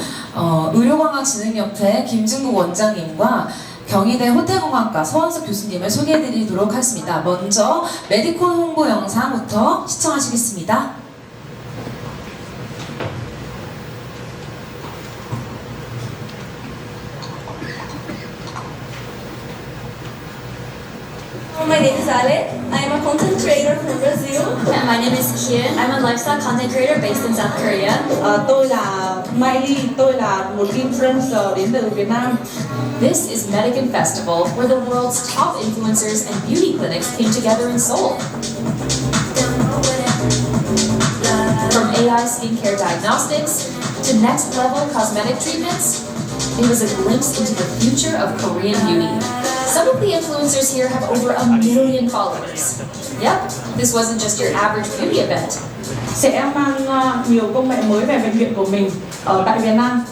의료광학진흥협회 김진국 원장님과 경희대 호텔공학과 서원석 교수님을 소개해드리도록 하겠습니다. 먼저 메디콘 홍보 영상부터 시청하시겠습니다. My name is Ale. I am a content creator from Brazil. And my name is Kian. I'm a lifestyle content creator based in South Korea. Tôi là Miley, tôi là một influencer đến từ Việt Nam. This is Medican Festival, where the world's top influencers and beauty clinics came together in Seoul. From AI skincare diagnostics to next level cosmetic treatments, it was a glimpse into the future of Korean beauty. Some of the influencers here have over 1 million followers. Yep, this wasn't just your average beauty event. Sẽ mang nhiều công nghệ mới về bệnh viện của mình ở tại Việt Nam.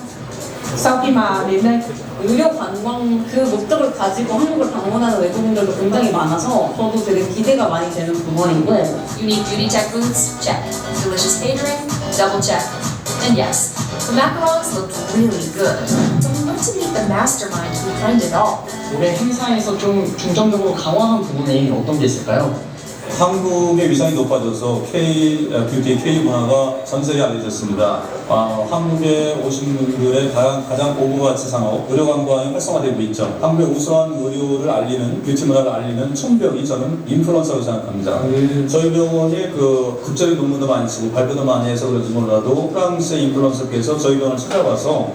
Sau khi mà đến đây, 의료 관광 그 목적을 가지고 한국을 방문하는 외국인들도 굉장히 많아서 저도 되게 기대가 많이 되는 부분이고. Unique beauty tech booths? Check. Delicious catering? Double check. And yes, the macarons looked really good. So we went to meet the mastermind behind it all. 올해 행사에서 좀 중점적으로 강화한 부분이 어떤 게 있을까요? 한국의 위상이 높아져서 뷰티 K 문화가 전 세계에 알려졌습니다. 한국에 오신 분들의 가장 고부가치 상업 의료관광이 활성화되고 있죠. 한국의 우수한 의료를 알리는 뷰티 문화를 알리는 촌벽이 저는 인플루언서라고 생각합니다. 저희 병원이 그 국제적 논문도 많이 쓰고 발표도 많이 해서 그런지 몰라도 프랑스의 인플루언서께서 저희 병원을 찾아와서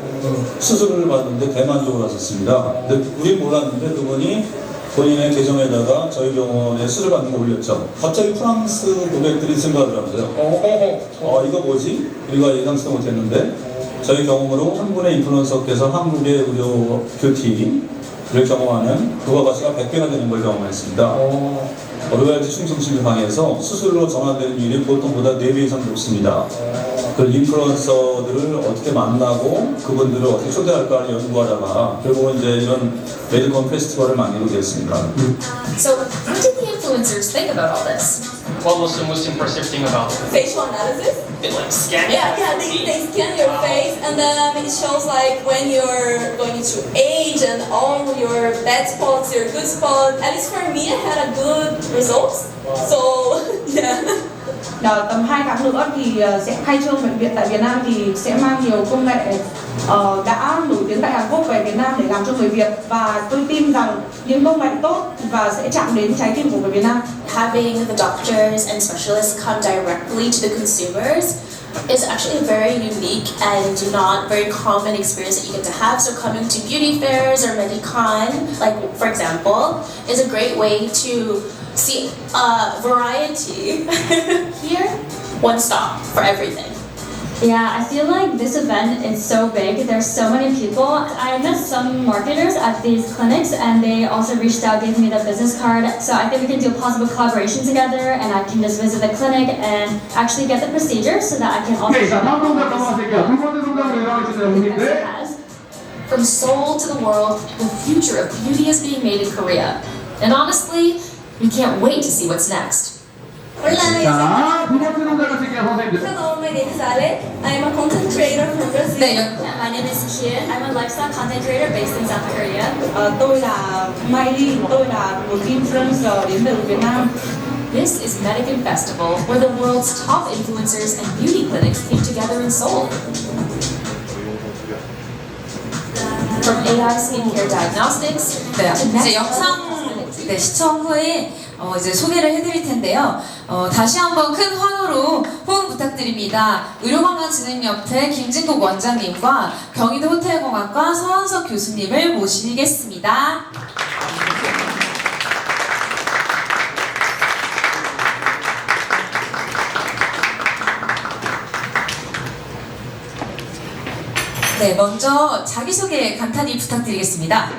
수술을 받는데 대만족으로 하셨습니다. 근데 우린 몰랐는데 그분이 본인의 계정에다가 저희 병원에 수술 받는 거 올렸죠. 갑자기 프랑스 고객들이 증가하더라고요. 이거 뭐지? 우리가 예상치도 못했는데 저희 경험으로 한 분의 인플루언서께서 한국의 의료 뷰티를 경험하는 부가 가치가 100배가 되는 걸 경험했습니다. 로열티 충성심을 강해서 수술로 전환되는 일이 보통보다 4배 이상 높습니다. 그 인플루언서들을 어떻게 만나고 그분들을 어떻게 초대할까를 연구하다가 결국은 이제 이런 메디컨 페스티벌을 만들게 되었습니다. So, what did the influencers think about all this? What was the most impressive thing about it? Facial analysis. Like scanning? Yeah, they scan your face and then it shows like when you're going to age and all your bad spots, your good spots. At least for me, I had a good results. So, yeah. tầm 2 tháng nữa thì sẽ khai trương bệnh viện tại Việt Nam thì sẽ mang nhiều công nghệ đã nổi tiếng tại Hàn Quốc về Việt Nam để làm cho người Việt, và tôi tin rằng những công nghệ tốt và sẽ chạm đến trái tim của người Việt Nam. Having the doctors and specialists come directly to the consumers is actually a very unique and not very common experience that you get to have. So coming to beauty fairs or Medicon, like for example, is a great way to see variety. Here, one stop for everything. Yeah, I feel like this event is so big. There's so many people. I met some marketers at these clinics and they also reached out, gave me the business card. So I think we can do a possible collaboration together and I can just visit the clinic and actually get the procedure so that I can also From Seoul to the world, the future of beauty is being made in Korea. And honestly, we can't wait to see what's next. Hola, Hello, my name is Ale. I am a content creator from Brazil. 네, My name is Hien. I'm a lifestyle content creator based in South Korea. Tôi là Miley, tôi là một influencer đến từ Việt Nam. This is Medican Festival, where the world's top influencers and beauty clinics came together in Seoul. From AI skincare diagnostics, 네, 이제 영상 시청 후에 이제 소개를 해드릴 텐데요. 다시 한번 큰 환호로 호응 부탁드립니다. 의료관광진흥협회 김진국 원장님과 경희도 호텔공학과 서원석 교수님을 모시겠습니다. 네, 먼저 자기소개 간단히 부탁드리겠습니다.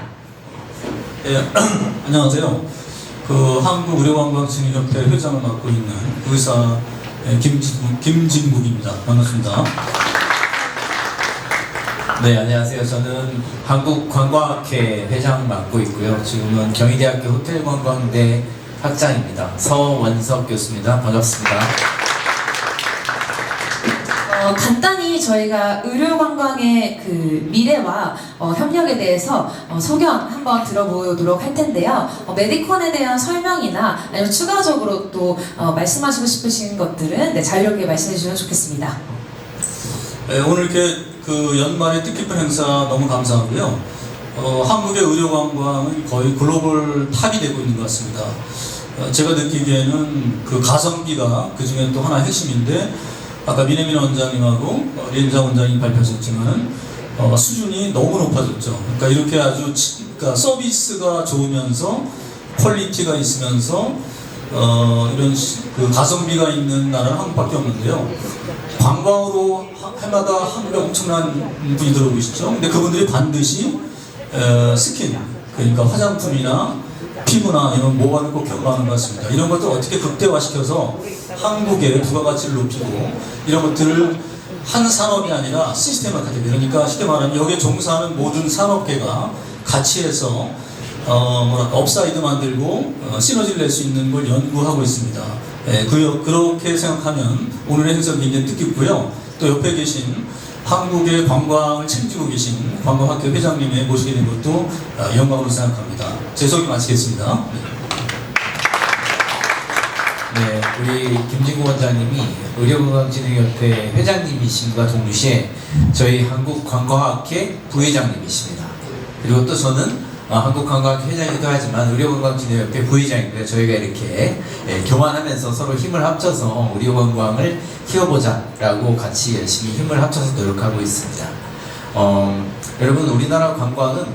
예, 안녕하세요. 한국의료관광진흥협회 회장을 맡고 있는 의사 김진국입니다. 반갑습니다. 네, 안녕하세요. 저는 한국관광학회 회장 맡고 있고요. 지금은 경희대학교 호텔관광대 학장입니다. 서원석 교수입니다. 반갑습니다. 간단히 저희가 의료관광의 그 미래와 협력에 대해서 소견 한번 들어보도록 할 텐데요. 메디콘에 대한 설명이나 아니면 추가적으로 또 말씀하시고 싶으신 것들은 자유롭게 말씀해 주시면 좋겠습니다. 네, 오늘 이렇게 그 연말의 뜻깊은 행사 너무 감사하고요. 한국의 의료관광은 거의 글로벌 탑이 되고 있는 것 같습니다. 제가 느끼기에는 그 가성비가 그 중에 또 하나 핵심인데, 아까 민혜민 원장님하고 린자 원장님이 발표하셨지만 수준이 너무 높아졌죠. 그러니까 이렇게 아주 그러니까 서비스가 좋으면서 퀄리티가 있으면서 이런 그 가성비가 있는 나라는 한국밖에 없는데요. 관광으로 해마다 한국에 엄청난 분이 들어오고 계시죠. 근데 그분들이 반드시 스킨, 그러니까 화장품이나 피부나 이런 모발을 꼭 경험하는 것 같습니다. 이런 것들 어떻게 극대화시켜서 한국의 부가가치를 높이고 이런 것들을 한 산업이 아니라 시스템화하게, 그러니까 쉽게 말하면 여기에 종사하는 모든 산업계가 같이 해서 업사이드 만들고 시너지를 낼 수 있는 걸 연구하고 있습니다. 예, 그렇게 생각하면 오늘의 행사 굉장히 뜻깊고요. 또 옆에 계신 한국의 관광을 책임지고 계신 관광학회 회장님에 모시게 된 것도 영광으로 생각합니다. 제 소개 마치겠습니다. 네, 우리 김진국 원장님이 의료건강진흥협회 회장님이신과 동시에 저희 한국관광학회 부회장님이십니다. 그리고 또 저는 한국관광학회 회장이기도 하지만 의료건강진흥협회 부회장이고요. 저희가 이렇게 교만하면서 서로 힘을 합쳐서 의료관광을 키워보자라고 같이 열심히 힘을 합쳐서 노력하고 있습니다. 여러분, 우리나라 관광은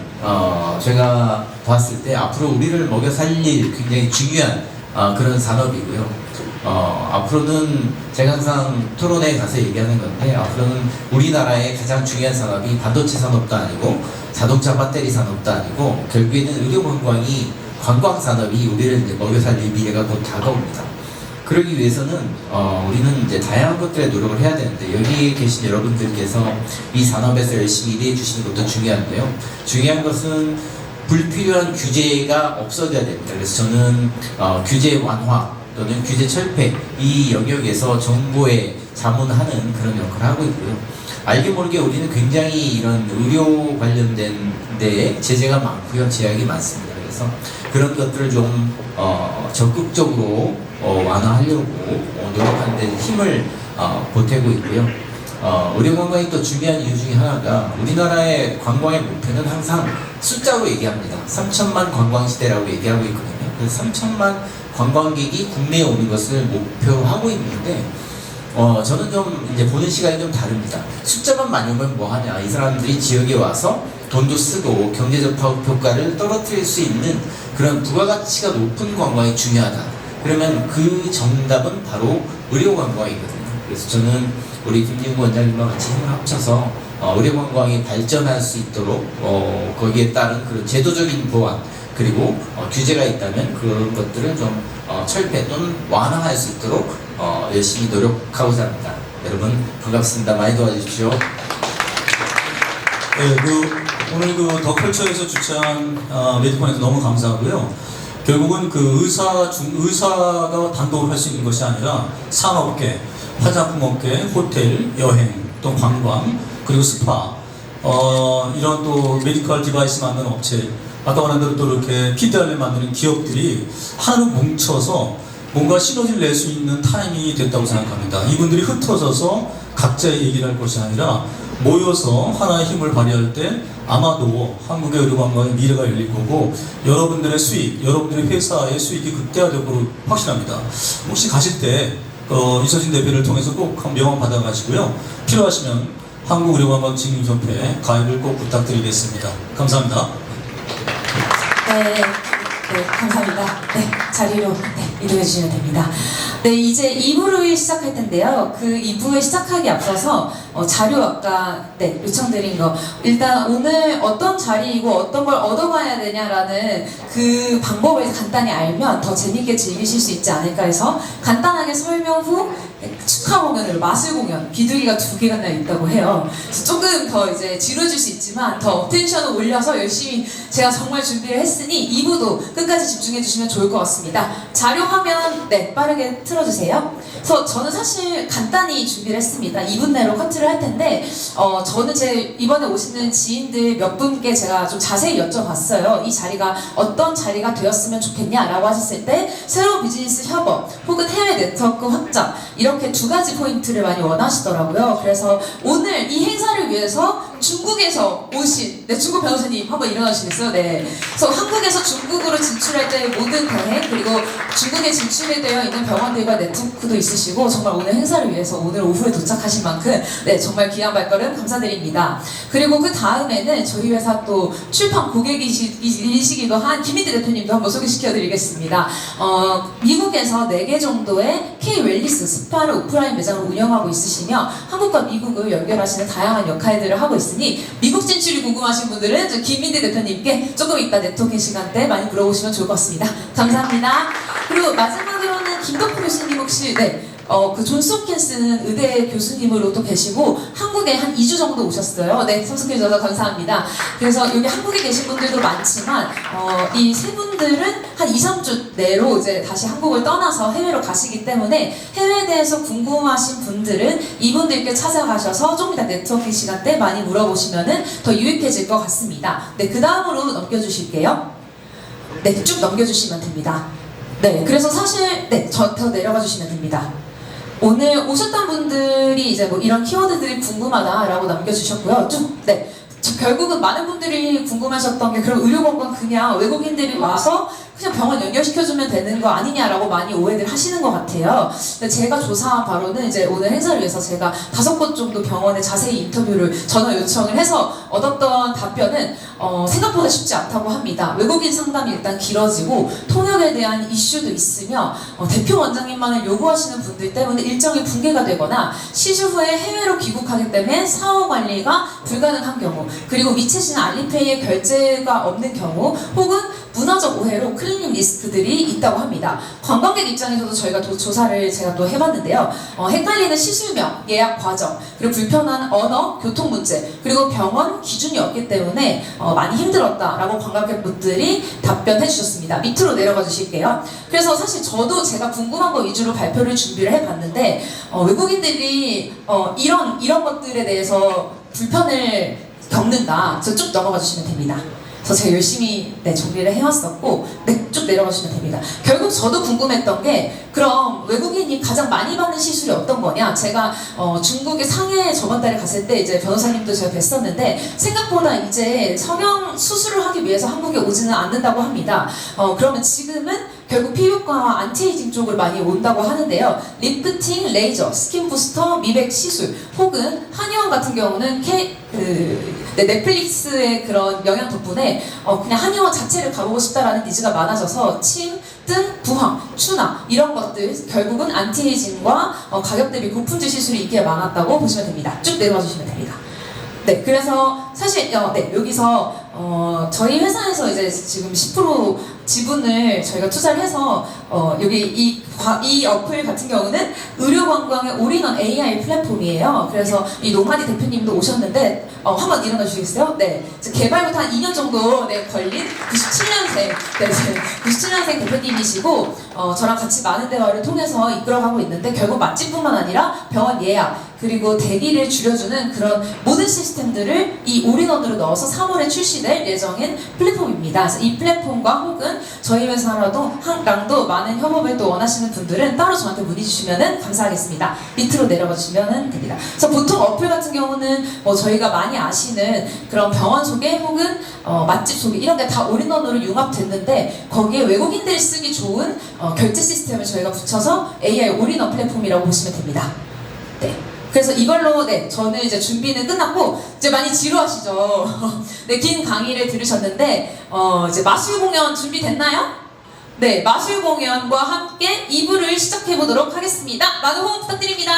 제가 봤을 때 앞으로 우리를 먹여 살릴 굉장히 중요한 그런 산업이고요. 앞으로는 제가 항상 토론회에 가서 얘기하는 건데, 앞으로는 우리나라의 가장 중요한 산업이 반도체 산업도 아니고 자동차 배터리 산업도 아니고 결국에는 의료관광이 관광산업이 우리를 이제 먹여 살릴 미래가 곧 다가옵니다. 그러기 위해서는 우리는 이제 다양한 것들에 노력을 해야 되는데, 여기 계신 여러분들께서 이 산업에서 열심히 일해 주시는 것도 중요한데요. 중요한 것은 불필요한 규제가 없어져야 됩니다. 그래서 저는 규제 완화 또는 규제 철폐, 이 영역에서 정부에 자문하는 그런 역할을 하고 있고요. 알게 모르게 우리는 굉장히 이런 의료 관련된 데에 제재가 많고요. 제약이 많습니다. 그래서 그런 것들을 좀 적극적으로 완화하려고 노력하는 데 힘을 보태고 있고요. 의료관광이 또 중요한 이유 중에 하나가, 우리나라의 관광의 목표는 항상 숫자로 얘기합니다. 3천만 관광시대라고 얘기하고 있거든요. 그래서 3천만 관광객이 국내에 오는 것을 목표하고 있는데, 저는 좀 이제 보는 시각이 좀 다릅니다. 숫자만 많으면 뭐하냐, 이 사람들이 지역에 와서 돈도 쓰고 경제적 효과를 떨어뜨릴 수 있는 그런 부가가치가 높은 관광이 중요하다. 그러면 그 정답은 바로 의료관광이거든요. 그래서 저는 우리 김진국 원장님과 같이 힘을 합쳐서 의료관광이 발전할 수 있도록 거기에 따른 그런 제도적인 보완, 그리고 규제가 있다면 그런 것들을 좀 철폐 또는 완화할 수 있도록 열심히 노력하고자 합니다. 여러분 반갑습니다. 많이 도와주십시오. 네, 오늘 더 컬처에서 주최한 메디콘에서 너무 감사하고요. 결국은 그 의사가 단독으로 할 수 있는 것이 아니라 산업계, 화장품업계, 호텔, 여행, 또 관광, 그리고 스파, 이런 또 메디컬 디바이스 만드는 업체, 아까 말한 대로 또 이렇게 PDR을 만드는 기업들이 하나로 뭉쳐서 뭔가 시너지를 낼 수 있는 타이밍이 됐다고 생각합니다. 이분들이 흩어져서 각자의 얘기를 할 것이 아니라 모여서 하나의 힘을 발휘할 때 아마도 한국의 의료관광의 미래가 열릴 거고 여러분들의 수익, 여러분들의 회사의 수익이 극대화될 거로 확신합니다. 혹시 가실 때 이서진 대표를 통해서 꼭 한 명함 받아가시고요. 필요하시면 한국의료관광진흥협회 가입을 꼭 부탁드리겠습니다. 감사합니다. 네, 감사합니다. 네, 자리로 이동해 주시면 됩니다. 네, 이제 2부를 시작할 텐데요. 그 2부에 시작하기 앞서서 자료 아까 요청드린 거 일단 오늘 어떤 자리이고 어떤 걸 얻어가야 되냐라는 그 방법을 간단히 알면 더 재밌게 즐기실 수 있지 않을까 해서 간단하게 설명 후 축하 공연으로 마술 공연 비둘기가 2개가 있다고 해요. 그래서 조금 더 이제 지루해질 수 있지만 더 텐션을 올려서 열심히 제가 정말 준비를 했으니 2부도 끝까지 집중해 주시면 좋을 것 같습니다. 자료 화면 빠르게 틀어주세요. 그래서 저는 사실 간단히 준비를 했습니다. 2분 내로 커트를 할 텐데 저는 제 이번에 오시는 지인들 몇 분께 제가 좀 자세히 여쭤봤어요. 이 자리가 어떤 자리가 되었으면 좋겠냐라고 하셨을 때 새로운 비즈니스 협업 혹은 해외 네트워크 확장 이렇게 2가지 포인트를 많이 원하시더라고요. 그래서 오늘 이 행사를 위해서 중국에서 오신 중국 변호사님 한번 일어나 주시겠어요? 네. 그래서 한국에서 중국으로 진출할 때 모든 대행 그리고 중국에 진출이 되어 있는 병원들과 네트워크도 있으시고 정말 오늘 행사를 위해서 오늘 오후에 도착하신 만큼 정말 귀한 발걸음 감사드립니다. 그리고 그 다음에는 저희 회사 또 출판 고객이시기도 한 김민태 대표님도 한번 소개시켜드리겠습니다. 미국에서 4개 정도의 K-웰리스 스파르 오프라인 매장을 운영하고 있으시며 한국과 미국을 연결하시는 다양한 역할들을 하고 있으니 미국 진출이 궁금하신 분들은 저 김민대 대표님께 조금 이따 네트워킹 시간 때 많이 물어보시면 좋을 것 같습니다. 감사합니다. 그리고 마지막으로는 김덕호 교수님 혹시 그 존스 홉킨스 의대 교수님으로 또 계시고 한국에 한 2주 정도 오셨어요. 네, 참석해 주셔서 감사합니다. 그래서 여기 한국에 계신 분들도 많지만 이 세 분들은 한 2-3주 내로 이제 다시 한국을 떠나서 해외로 가시기 때문에 해외에 대해서 궁금하신 분들은 이분들께 찾아가셔서 좀 이따 네트워킹 시간 때 많이 물어보시면은 더 유익해질 것 같습니다. 네, 그 다음으로 넘겨주실게요. 네, 쭉 넘겨주시면 됩니다. 네, 그래서 사실 더 내려가 주시면 됩니다. 오늘 오셨던 분들이 이제 뭐 이런 키워드들이 궁금하다라고 남겨주셨고요. 결국은 많은 분들이 궁금하셨던 게 그럼 의료건강 그냥 외국인들이 와서 그냥 병원 연결시켜주면 되는 거 아니냐라고 많이 오해들 하시는 것 같아요. 근데 제가 조사한 바로는 이제 오늘 행사를 위해서 제가 5곳 정도 병원에 자세히 인터뷰를 전화 요청을 해서 얻었던 답변은 생각보다 쉽지 않다고 합니다. 외국인 상담이 일단 길어지고 통역에 대한 이슈도 있으며 대표 원장님만을 요구하시는 분들 때문에 일정이 붕괴가 되거나 시술 후에 해외로 귀국하기 때문에 사후 관리가 불가능한 경우 그리고 미채시나 알리페이의 결제가 없는 경우 혹은 문화적 오해로 클리닉 리스크들이 있다고 합니다. 관광객 입장에서도 저희가 조사를 제가 또 해봤는데요. 헷갈리는 시술명, 예약 과정, 그리고 불편한 언어, 교통 문제, 그리고 병원 기준이 없기 때문에 많이 힘들었다라고 관광객분들이 답변해 주셨습니다. 밑으로 내려가 주실게요. 그래서 사실 저도 제가 궁금한 거 위주로 발표를 준비를 해봤는데 외국인들이 이런 것들에 대해서 불편을 겪는다. 저 쭉 넘어가 주시면 됩니다. 그래서 제가 열심히 정리를 해왔었고 쭉 내려가 주시면 됩니다. 결국 저도 궁금했던 게 그럼 외국인이 가장 많이 받는 시술이 어떤 거냐? 제가 중국의 상해에 저번 달에 갔을 때 이제 변호사님도 제가 뵀었는데 생각보다 이제 성형 수술을 하기 위해서 한국에 오지는 않는다고 합니다. 그러면 지금은 결국 피부과 안티에이징 쪽을 많이 온다고 하는데요. 리프팅, 레이저, 스킨 부스터, 미백 시술 혹은 한의원 같은 경우는 넷플릭스의 그런 영향 덕분에 그냥 한의원 자체를 가보고 싶다라는 니즈가 많아져서 침, 등, 부항, 추나 이런 것들 결국은 안티에이징과 가격 대비 고품질 시술이 인기가 많았다고 보시면 됩니다. 쭉 내려와 주시면 됩니다. 네, 그래서 사실 네, 여기서 저희 회사에서 이제 지금 10% 지분을 저희가 투자를 해서 여기 이 어플 같은 경우는 의료 관광의 올인원 AI 플랫폼이에요. 그래서 이 노마디 대표님도 오셨는데 한번 일어나 주시겠어요? 네, 개발부터 한 2년 정도 걸린 97년생 97년생 대표님이시고 저랑 같이 많은 대화를 통해서 이끌어가고 있는데 결국 맛집뿐만 아니라 병원 예약 그리고 대기를 줄여주는 그런 모든 시스템들을 이 올인원으로 넣어서 3월에 출시될 예정인 플랫폼입니다. 그래서 이 플랫폼과 혹은 저희 회사라도 랑도 많은 협업을 또 원하시는 분들은 따로 저한테 문의 주시면 감사하겠습니다. 밑으로 내려가 주시면 됩니다. 그래서 보통 어플 같은 경우는 저희가 많이 아시는 그런 병원 소개 혹은 맛집 소개 이런 게 다 올인원으로 융합됐는데 거기에 외국인들이 쓰기 좋은 결제 시스템을 저희가 붙여서 AI 올인원 플랫폼이라고 보시면 됩니다. 네. 그래서 이걸로 저는 이제 준비는 끝났고 이제 많이 지루하시죠? 네, 긴 강의를 들으셨는데 이제 마술 공연 준비됐나요? 네, 마술 공연과 함께 2부를 시작해 보도록 하겠습니다. 많은 호응 부탁드립니다.